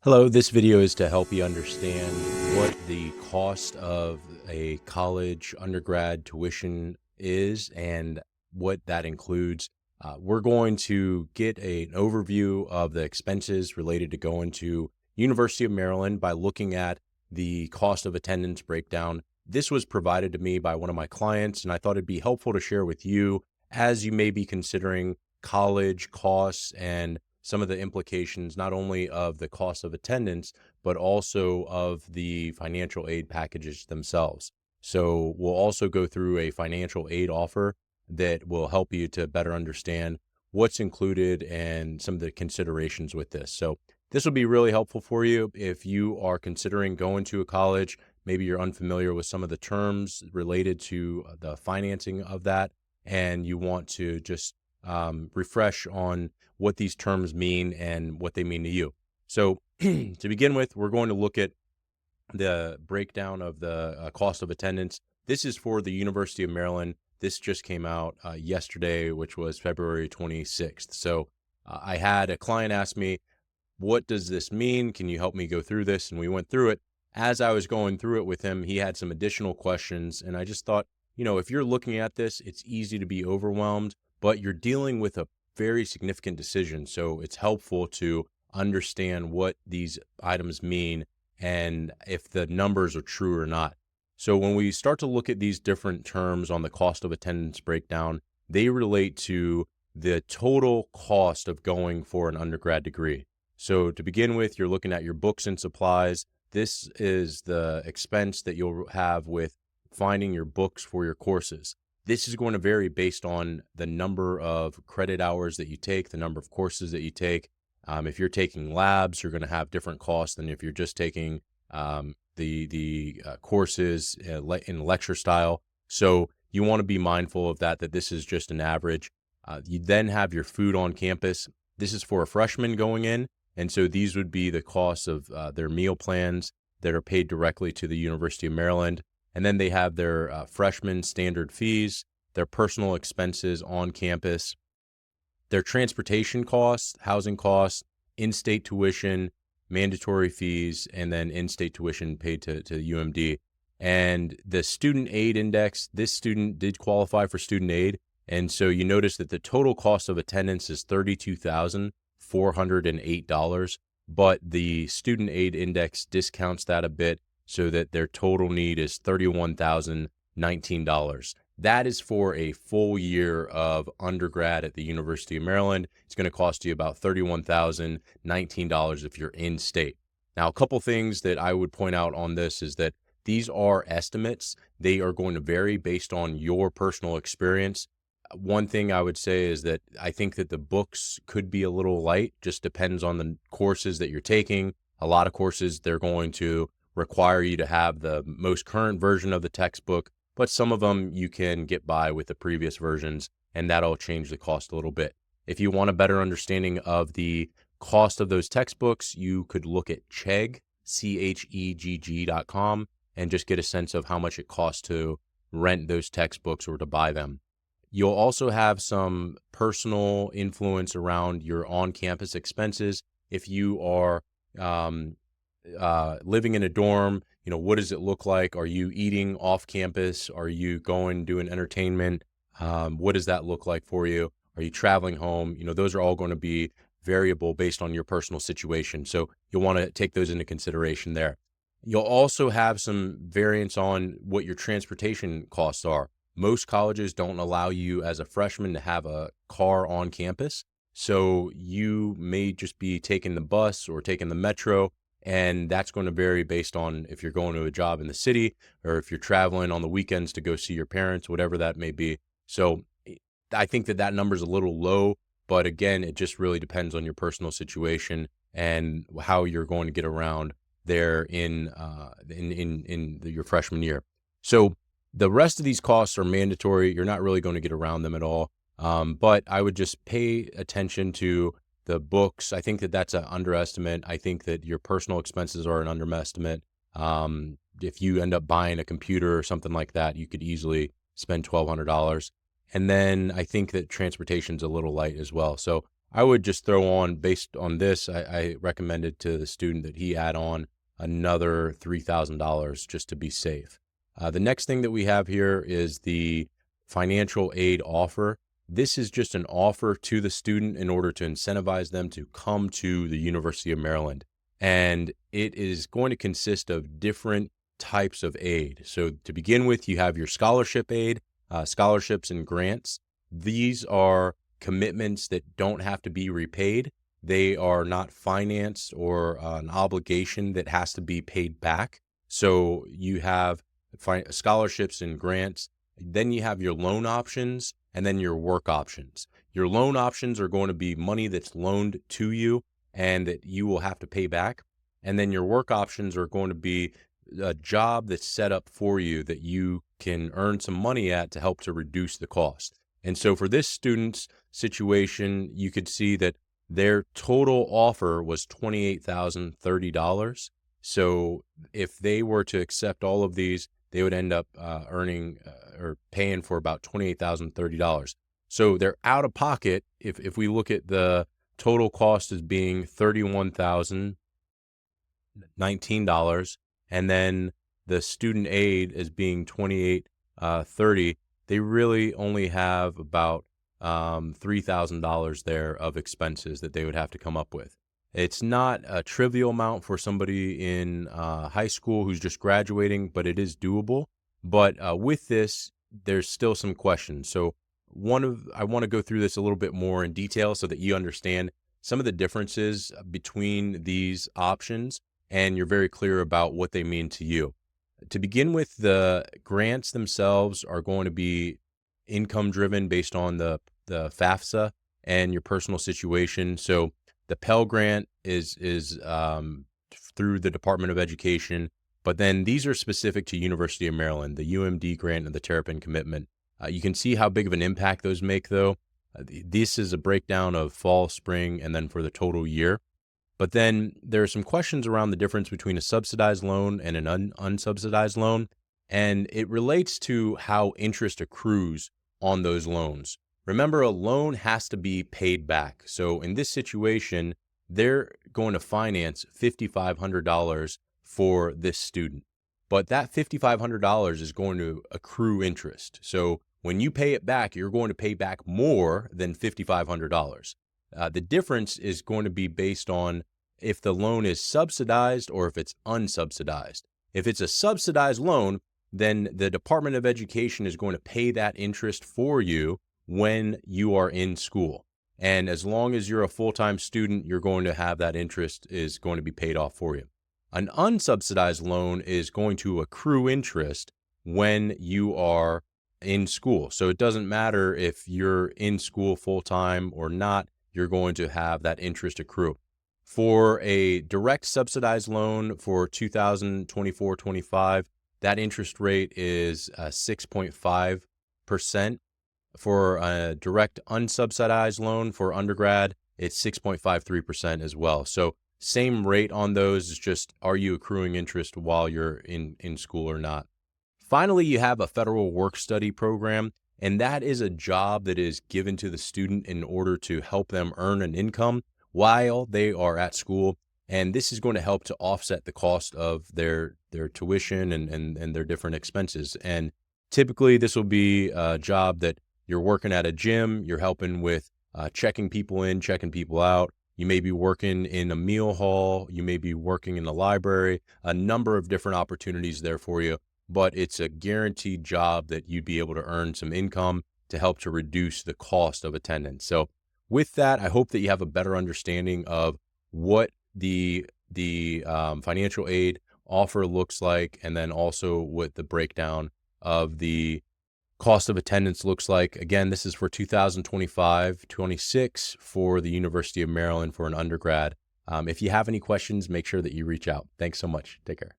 Hello, this video is to help you understand what the cost of a college undergrad tuition is and what that includes. We're going to get an overview of the expenses related to going to University of Maryland by looking at the cost of attendance breakdown. This was provided to me by one of my clients, and I thought it'd be helpful to share with you as you may be considering college costs and some of the implications, not only of the cost of attendance, but also of the financial aid packages themselves. So we'll also go through a financial aid offer that will help you to better understand what's included and some of the considerations with this. So this will be really helpful for you if you are considering going to a college. Maybe you're unfamiliar with some of the terms related to the financing of that, and you want to just refresh on what these terms mean and what they mean to you. So to begin with, we're going to look at the breakdown of the cost of attendance. This is for the University of Maryland. This just came out yesterday, which was February 26th. So I had a client ask me, what does this mean? Can you help me go through this? And we went through it. As I was going through it with him, he had some additional questions. And I just thought, if you're looking at this, it's easy to be overwhelmed, but you're dealing with a very significant decision. So it's helpful to understand what these items mean and if the numbers are true or not. So when we start to look at these different terms on the cost of attendance breakdown, they relate to the total cost of going for an undergrad degree. So to begin with, you're looking at your books and supplies. This is the expense that you'll have with finding your books for your courses. This is going to vary based on the number of credit hours that you take, the number of courses that you take. If you're taking labs, you're going to have different costs than if you're just taking the courses in lecture style. So you want to be mindful of that this is just an average. You then have your food on campus. This is for a freshman going in. And so these would be the costs of their meal plans that are paid directly to the University of Maryland. And then they have their freshman standard fees, their personal expenses on campus, their transportation costs, housing costs, in-state tuition, mandatory fees, and then in-state tuition paid to UMD. And the student aid index, this student did qualify for student aid. And so you notice that the total cost of attendance is $32,408, but the student aid index discounts that a bit, so that their total need is $31,019. That is for a full year of undergrad at the University of Maryland. It's going to cost you about $31,019 if you're in state. Now, a couple things that I would point out on this is that these are estimates. They are going to vary based on your personal experience. One thing I would say is that I think that the books could be a little light, just depends on the courses that you're taking. A lot of courses, they're going to require you to have the most current version of the textbook, but some of them you can get by with the previous versions, and that'll change the cost a little bit. If you want a better understanding of the cost of those textbooks, you could look at Chegg, CHEGG.com, and just get a sense of how much it costs to rent those textbooks or to buy them. You'll also have some personal influence around your on-campus expenses. If you are living in a dorm, what does it look like? Are you eating off campus? Are you going doing entertainment? What does that look like for you? Are you traveling home? Those are all going to be variable based on your personal situation. So you'll want to take those into consideration there. You'll also have some variance on what your transportation costs are. Most colleges don't allow you as a freshman to have a car on campus. So you may just be taking the bus or taking the metro. And that's going to vary based on if you're going to a job in the city or if you're traveling on the weekends to go see your parents, whatever that may be. So I think that number is a little low, but again, it just really depends on your personal situation and how you're going to get around there in your freshman year. So the rest of these costs are mandatory. You're not really going to get around them at all. But I would just pay attention to the books. I think that that's an underestimate. I think that your personal expenses are an underestimate. If you end up buying a computer or something like that, you could easily spend $1,200. And then I think that transportation's a little light as well. So I would just throw on, based on this, I recommended to the student that he add on another $3,000 just to be safe. The next thing that we have here is the financial aid offer. This is just an offer to the student in order to incentivize them to come to the University of Maryland. And it is going to consist of different types of aid. So to begin with, you have your scholarship aid, scholarships and grants. These are commitments that don't have to be repaid. They are not financed or an obligation that has to be paid back. So you have scholarships and grants. Then you have your loan options and then your work options. Your loan options are going to be money that's loaned to you and that you will have to pay back. And then your work options are going to be a job that's set up for you that you can earn some money at to help to reduce the cost. And so for this student's situation, you could see that their total offer was $28,030. So if they were to accept all of these, they would end up earning or paying for about $28,030. So they're out of pocket. If we look at the total cost as being $31,019, and then the student aid as being $28,030, they really only have about $3,000 there of expenses that they would have to come up with. It's not a trivial amount for somebody in high school who's just graduating, but it is doable. But with this, there's still some questions. So I want to go through this a little bit more in detail so that you understand some of the differences between these options and you're very clear about what they mean to you. To begin with, the grants themselves are going to be income driven based on the FAFSA and your personal situation. So the Pell Grant is through the Department of Education, but then these are specific to University of Maryland, the UMD grant and the Terrapin commitment. You can see how big of an impact those make, though. This is a breakdown of fall, spring, and then for the total year. But then there are some questions around the difference between a subsidized loan and an unsubsidized loan, and it relates to how interest accrues on those loans. Remember, a loan has to be paid back. So in this situation, they're going to finance $5,500 for this student. But that $5,500 is going to accrue interest. So when you pay it back, you're going to pay back more than $5,500. The difference is going to be based on if the loan is subsidized or if it's unsubsidized. If it's a subsidized loan, then the Department of Education is going to pay that interest for you when you are in school. And as long as you're a full-time student, you're going to have that interest is going to be paid off for you. An unsubsidized loan is going to accrue interest when you are in school. So it doesn't matter if you're in school full-time or not, you're going to have that interest accrue. For a direct subsidized loan for 2024-25, that interest rate is 6.5%. For a direct unsubsidized loan for undergrad, it's 6.53% as well. So same rate on those, is just are you accruing interest while you're in school or not. Finally, you have a federal work-study program, and that is a job that is given to the student in order to help them earn an income while they are at school. And this is going to help to offset the cost of their tuition and their different expenses. And typically, this will be a job that you're working at a gym, you're helping with checking people in, checking people out. You may be working in a meal hall, you may be working in the library, a number of different opportunities there for you. But it's a guaranteed job that you'd be able to earn some income to help to reduce the cost of attendance. So with that, I hope that you have a better understanding of what the financial aid offer looks like, and then also what the breakdown of the cost of attendance looks like. Again, this is for 2025-26 for the University of Maryland for an undergrad. If you have any questions, make sure that you reach out. Thanks so much. Take care.